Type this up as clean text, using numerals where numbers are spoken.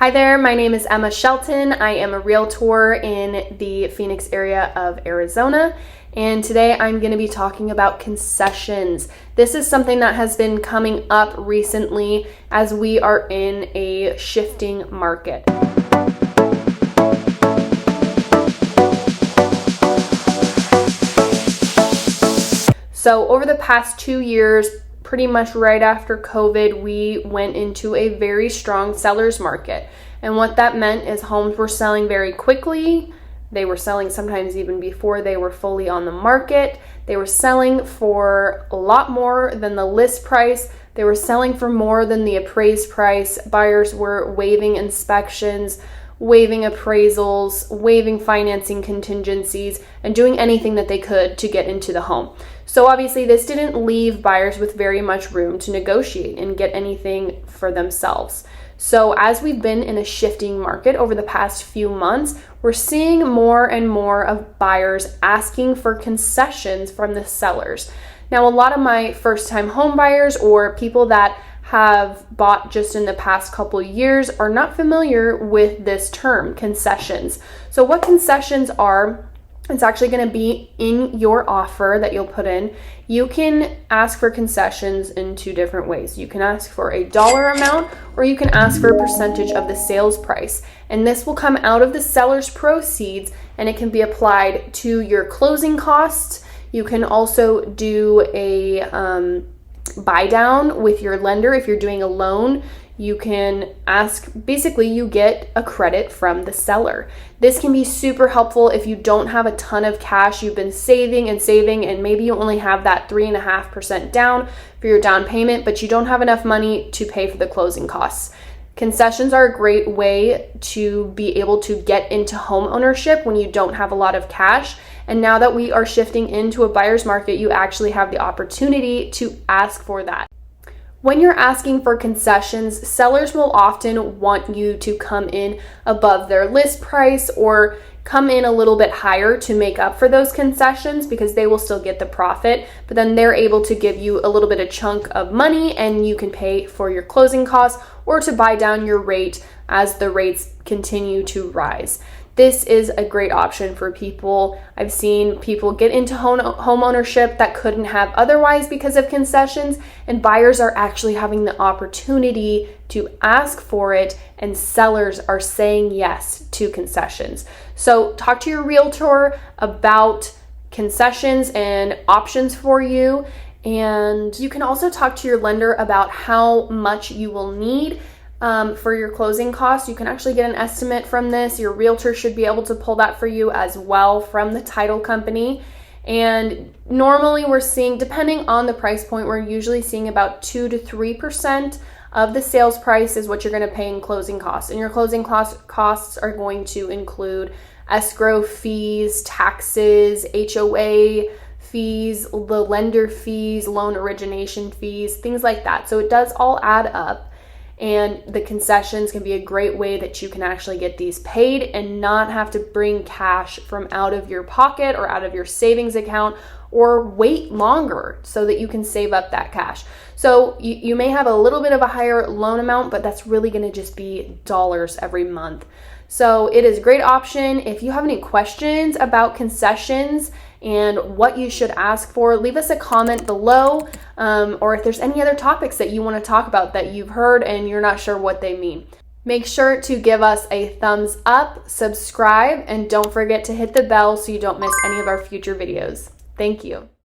Hi there, my name is Emma Shelton. I am a realtor in the Phoenix area of Arizona, and today I'm going to be talking about concessions. This is something that has been coming up recently as we are in a shifting market. So over the past 2 years, pretty much right after COVID, we went into a very strong seller's market. And what that meant is homes were selling very quickly. They were selling sometimes even before they were fully on the market. They were selling for a lot more than the list price. They were selling for more than the appraised price. Buyers were waiving inspections, waiving appraisals, waiving financing contingencies, and doing anything that they could to get into the home. So obviously this didn't leave buyers with very much room to negotiate and get anything for themselves. So as we've been in a shifting market over the past few months, we're seeing more and more of buyers asking for concessions from the sellers. Now, a lot of my first-time home buyers or people that have bought just in the past couple years are not familiar with this term, concessions. So what concessions are, it's actually going to be in your offer that you'll put in. You can ask for concessions in two different ways. You can ask for a dollar amount, or you can ask for a percentage of the sales price. And this will come out of the seller's proceeds, and it can be applied to your closing costs. You can also do a buy down with your lender. If you're doing a loan, you can ask, basically you get a credit from the seller. This can be super helpful if you don't have a ton of cash. You've been saving and maybe you only have that 3.5% down for your down payment, but you don't have enough money to pay for the closing costs. Concessions are a great way to be able to get into home ownership when you don't have a lot of cash. And now that we are shifting into a buyer's market, you actually have the opportunity to ask for that. When you're asking for concessions, sellers will often want you to come in above their list price or come in a little bit higher to make up for those concessions because they will still get the profit, but then they're able to give you a little bit of chunk of money and you can pay for your closing costs or to buy down your rate as the rates continue to rise. This is a great option for people. I've seen people get into home ownership that couldn't have otherwise because of concessions, and buyers are actually having the opportunity to ask for it, and sellers are saying yes to concessions. So talk to your realtor about concessions and options for you, and you can also talk to your lender about how much you will need for your closing costs. You can actually get an estimate from this. Your realtor should be able to pull that for you as well from the title company. And normally we're seeing, depending on the price point, we're usually seeing about 2 to 3% of the sales price is what you're going to pay in closing costs. And your closing costs are going to include escrow fees, taxes, HOA fees, the lender fees, loan origination fees, things like that. So it does all add up. And the concessions can be a great way that you can actually get these paid and not have to bring cash from out of your pocket or out of your savings account or wait longer so that you can save up that cash. So you may have a little bit of a higher loan amount, but that's really going to just be dollars every month. So it is a great option. If you have any questions about concessions and what you should ask for, leave us a comment below, or if there's any other topics that you want to talk about that you've heard and you're not sure what they mean. Make sure to give us a thumbs up, subscribe, and don't forget to hit the bell so you don't miss any of our future videos. Thank you.